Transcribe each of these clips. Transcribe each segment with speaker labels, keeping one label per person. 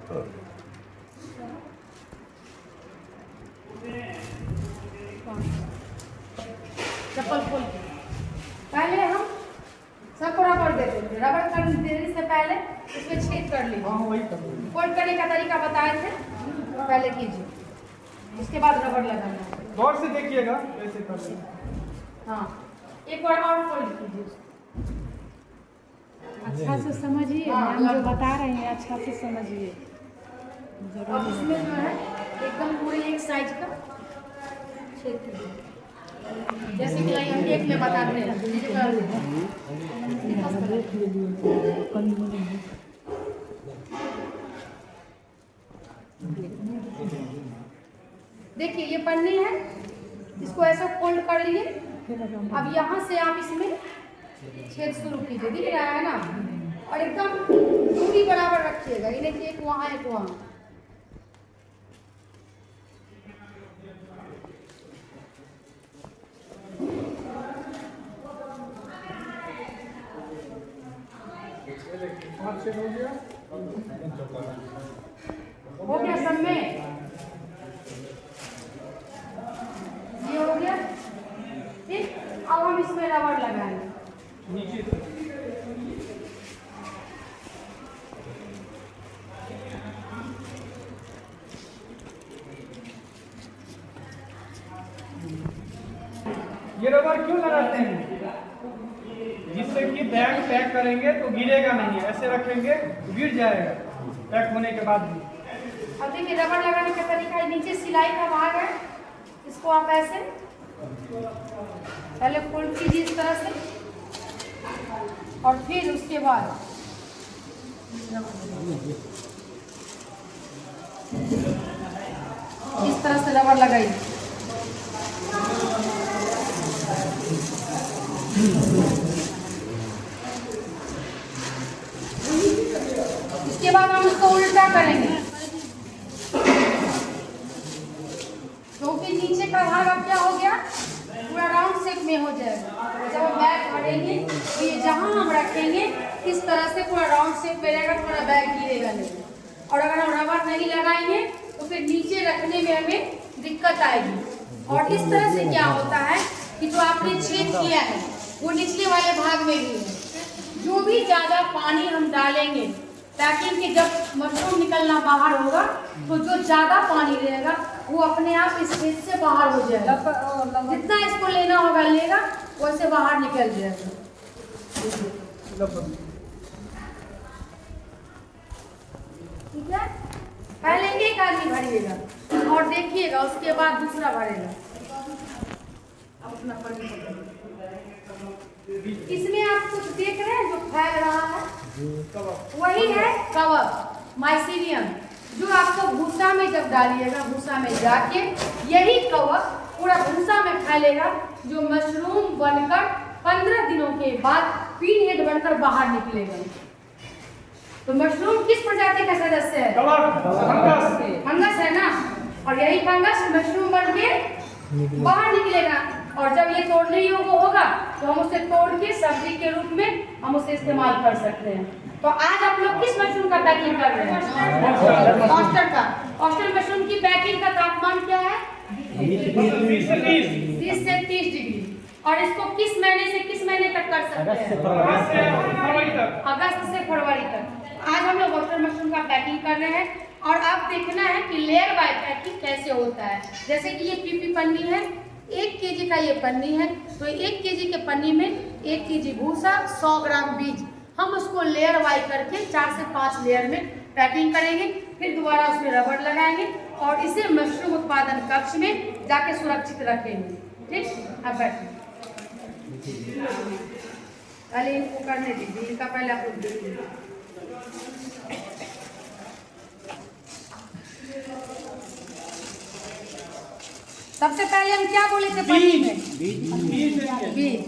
Speaker 1: चप्पल खोल के पहले हम सबको रबड़ देते थे। रबड़ कर देने से पहले इसमें छेद कर लीजिए। फोल्ड करने का तरीका बताए थे, पहले कीजिए, इसके बाद रबड़ लगाना है।
Speaker 2: गौर से देखिएगा ऐसे कर लें।
Speaker 1: हाँ, एक बार और फोल्ड कीजिए।
Speaker 3: अच्छा से समझिए, मैम जो बता रहे हैं अच्छा से समझिए।
Speaker 1: अब इसमें जो है एकदम पूरे एक साइज का छेद कीजिए, जैसे कि हम एक में बताते हैं। देखिए ये पन्नी है, इसको ऐसा फोल्ड कर लिए। अब यहाँ से आप इसमें छेद शुरू कीजिए, दिख रहा है ना, और एकदम दूरी बराबर रखिएगा, ये नहीं एक वहाँ एक वहाँ। हो गया सब में, ये हो गया ठीक। अब हम इसमें रबड़ लगाएंगे
Speaker 2: नीचे ये रबड़ क्यों लगाते हैं? जिससे कि बैग पैक करेंगे तो गिरेगा नहीं, ऐसे रखेंगे तो गिर जाएगा पैक होने के बाद भी।
Speaker 1: अब देखिए रबड़ लगाने का तरीका है, नीचे सिलाई का भाग है, इसको आप ऐसे पहले फोल्ड कीजिए इस तरह से, और फिर उसके बाद इस तरह से रबड़ लगाइए। इसके बाद हम इसको उल्टा करेंगे, क्योंकि नीचे का भाग अब क्या हो गया, पूरा राउंड शेप में हो जाएगा। जब हम बैग भरेंगे तो ये जहाँ हम रखेंगे इस तरह से पूरा राउंड शेप में रहेगा, पूरा बैग गिरेगा नहीं। और अगर हम रबड़ नहीं लगाएंगे तो फिर नीचे रखने में हमें दिक्कत आएगी। और इस तरह से क्या होता है कि जो आपने छेद किया है वो निचले वाले भाग में भी है। जो भी ज़्यादा पानी हम डालेंगे पैकिंग के, जब मशरूम निकलना बाहर होगा तो जो ज़्यादा पानी रहेगा वो अपने आप इस छेद से बाहर हो जाएगा। जितना इसको लेना होगा लेगा, वैसे बाहर निकल जाएगा। ठीक है, पहले एक आदमी भरिएगा और देखिएगा, उसके बाद दूसरा भरेगा। अब अपना पानी इसमें आप कुछ देख रहे हैं जो फैल रहा है, वही है कवक, माइसीलियम, जो आपको भूसा में जब डालिएगा, भूसा में जाके यही कवक पूरा भूसा में फैलेगा, जो मशरूम बनकर 15 दिनों के बाद पिन हेड बनकर बाहर निकलेगा। तो मशरूम किस प्रजाति का सदस्य है? फंगस है ना, और यही फंगस मशरूम बन के बाहर निकलेगा। और जब ये तोड़ने योग्य होगा तो हम उसे तोड़ के सब्जी के रूप में हम उसे इस्तेमाल कर सकते हैं। तो आज आप लोग किस मशरूम का पैकिंग कर रहे हैं? ऑस्टर का। ऑस्टर मशरूम की पैकिंग का तापमान क्या है? 30 से 30 डिग्री। और इसको किस महीने से किस महीने तक कर सकते हैं? अगस्त से फरवरी तक। आज हम लोग ऑस्टर मशरूम का पैकिंग कर रहे हैं, और अब देखना है कि लेयर बाय पैकिंग कैसे होता है। जैसे कि ये पीपी पन्नी है, 1 केजी का ये पन्नी है, तो 1 केजी के पन्नी में 1 केजी भूसा, 100 ग्राम बीज, हम उसको लेयर वाई करके 4 से 5 लेयर में पैकिंग करेंगे। फिर दोबारा उसमें रबड़ लगाएंगे और इसे मशरूम उत्पादन कक्ष में जाके सुरक्षित रखेंगे। ठीक, अब बैठिए, पहले इनको करने दीजिए, इनका पहले आप लोग देखिए। सबसे पहले हम क्या बोले थे पन्नी में? बीज।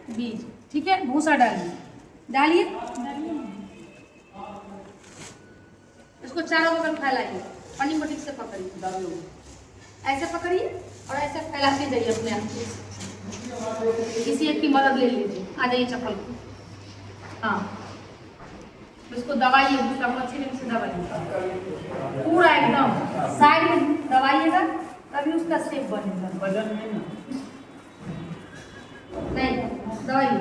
Speaker 1: बीज, ठीक है, भूसा डालिए, डालिए, इसको चारों बगल फैलाइए, पन्नी को ठीक से पकड़िए, ऐसे पकड़िए और ऐसे फैलाते जाइए अपने आप। किसी एक की मदद ले लीजिए, आ जाइए चप्पल को। हाँ, इसको दबाइए, भूसा को अच्छी ढंग से दबाइए, पूरा एकदम साइड में दबाइएगा, तभी उसका शेप बनेगा।
Speaker 2: वजन में ना
Speaker 1: नहीं, दबाइए।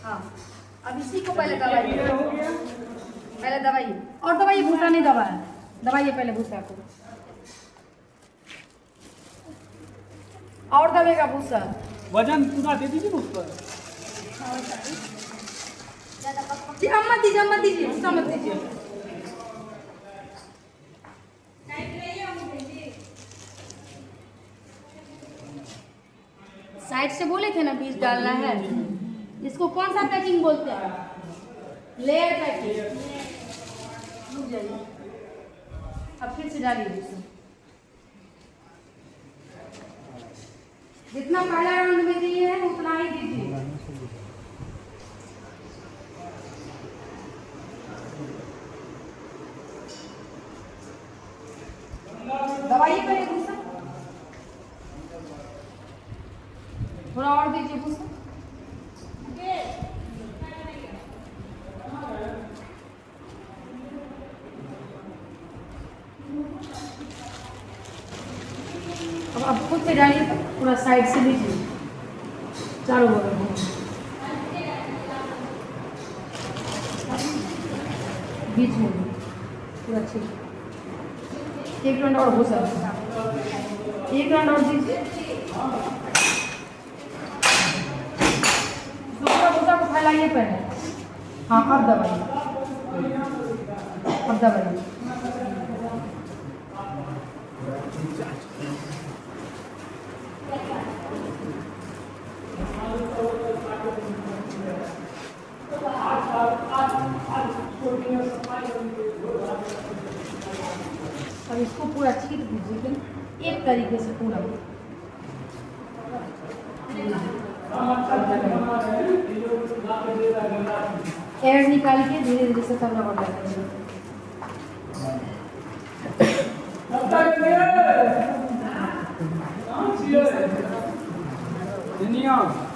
Speaker 1: हाँ, अब इसी को पहले दबाइए,
Speaker 2: हो गया।
Speaker 1: पहले दबाइए और दबाइए, भूसा नहीं दबाया, दबाइए पहले भूसा को, और दबेगा भूसा।
Speaker 2: वजन पूरा दे दीजिए उस पर।
Speaker 1: जी अब मत दीजिए, मत दीजिए, भूसा मत दीजिए। साइड से बोले थे ना बीज डालना है, इसको कौन सा पैकिंग बोलते हैं? Layer packing. रुक जाइए, अब फिर से डालिए भूसा। जितना पहला राउंड में दिए हैं उतना ही दीजिए। दबाइए पहले भूसा, थोड़ा और दीजिए भूसा। अब आप खुद से डालिए, तो पूरा साइड से दीजिए, चारों बगल में बीच में पूरा ठीक। एक राउंड और हो सकता है, एक राउंड और दीजिए। दूसरा भूसा को फैलाइए पहले। हाँ, अब दबाइए, अब दबाइए। अब इसको पूरा छीट दीजिए एक तरीके से पूरा। एयर निकाल के धीरे धीरे से करना पड़ता है।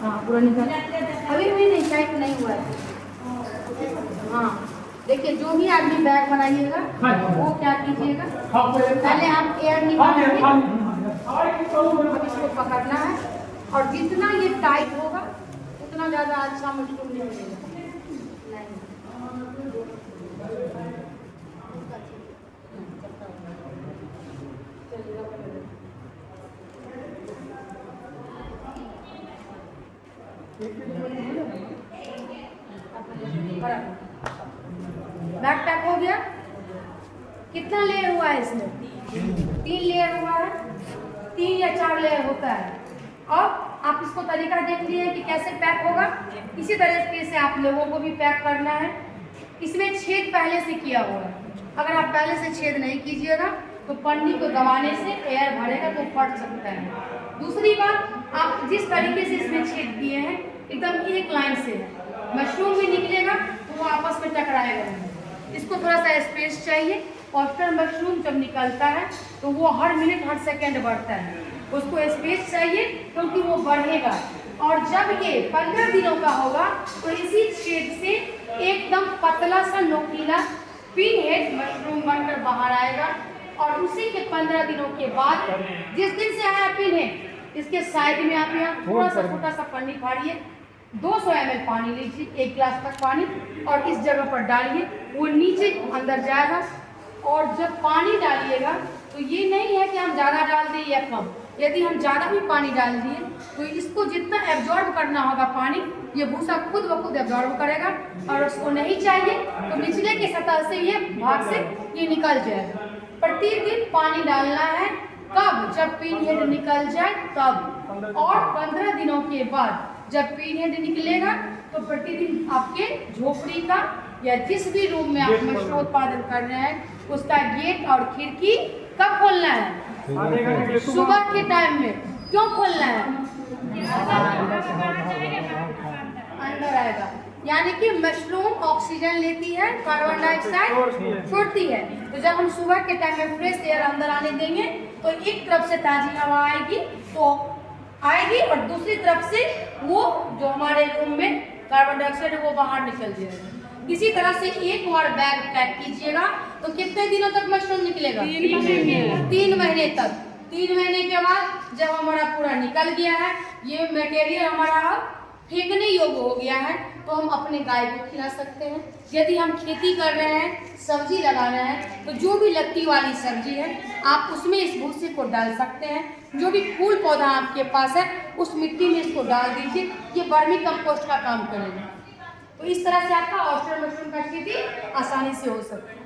Speaker 1: हाँ, पूरा निकाल, अभी भी नहीं, टाइट नहीं हुआ है। हाँ, देखिए जो भी आदमी बैग बनाइएगा वो क्या कीजिएगा, पहले आप एयर निकालिए, अब इसको पकड़ना है, और जितना ये टाइट होगा उतना ज़्यादा अच्छा मशरूम नहीं मिलेगा। बैग पैक हो गया। कितना लेयर हुआ है इसमें? 3 लेयर हुआ है, 3 या 4 लेयर होता है। अब आप इसको तरीका देख लिए कि कैसे पैक होगा, इसी तरीके से आप लोगों को भी पैक करना है। इसमें छेद पहले से किया हुआ है, अगर आप पहले से छेद नहीं कीजिएगा तो पन्नी को दबाने से एयर भरेगा तो फट सकता है। दूसरी बात, आप जिस तरीके से इसमें छेद किए हैं एकदम एक लाइन से मशरूम भी निकलेगा तो वो आपस में टकराएगा नहीं। इसको थोड़ा सा स्पेस चाहिए। ऑयस्टर मशरूम जब निकलता है तो वो हर मिनट हर सेकंड बढ़ता है, उसको स्पेस चाहिए क्योंकि वो बढ़ेगा। और जब ये 15 दिनों का होगा तो इसी छेद से एकदम पतला सा नोकीला पिन हेड मशरूम बनकर बाहर आएगा। और उसी के 15 दिनों के बाद जिस दिन से आया पिन हेड, इसके साइड में आप यहाँ थोड़ा सा छोटा सा पन्नी फाड़िए, 200 ml पानी लीजिए, 1 गिलास तक पानी, और इस जगह पर डालिए, वो नीचे अंदर जाएगा। और जब पानी डालिएगा तो ये नहीं है कि हम ज़्यादा डाल दें या कम, यदि हम ज़्यादा भी पानी डाल दिए तो इसको जितना एब्जॉर्ब करना होगा पानी, ये भूसा खुद ब खुद एब्जॉर्ब करेगा। और उसको नहीं चाहिए तो निचले की सतह से ये भाग से ये निकल जाएगा। प्रतिदिन पानी डालना है, कब? जब पिन हेड निकल जाए तब। और 15 दिनों के बाद जब पिन हेड निकलेगा तो प्रतिदिन आपके झोपड़ी का या जिस भी रूम में आप मशरूम उत्पादन कर रहे हैं उसका गेट और खिड़की कब खोलना है? सुबह के टाइम में। क्यों खोलना है? अंदर आएगा, यानी कि मशरूम ऑक्सीजन लेती है, कार्बन डाइऑक्साइड छोड़ती है। तो जब हम सुबह के टाइम में फ्रेश एयर अंदर आने देंगे तो एक तरफ से ताजी हवा आएगी तो आएगी, और दूसरी तरफ से वो जो हमारे रूम में कार्बन डाइऑक्साइड है वो बाहर निकल जाएगा। इसी तरह से एक बार बैग पैक कीजिएगा तो कितने दिनों तक मशरूम निकलेगा? 3 महीने तक। 3 महीने के बाद जब हमारा पूरा निकल गया है, ये मटेरियल हमारा अब फेंकने योग्य हो गया है, तो हम अपने गाय को खिला सकते हैं। यदि हम खेती कर रहे हैं, सब्जी लगा रहे हैं, तो जो भी लत्ती वाली सब्जी है आप उसमें इस भूसे को डाल सकते हैं। जो भी फूल पौधा आपके पास है उस मिट्टी में इसको डाल दीजिए, ये वर्मी कंपोस्ट का काम करेगा। तो इस तरह से आपका ऑयस्टर मशरूम का खेती आसानी से हो सकता है।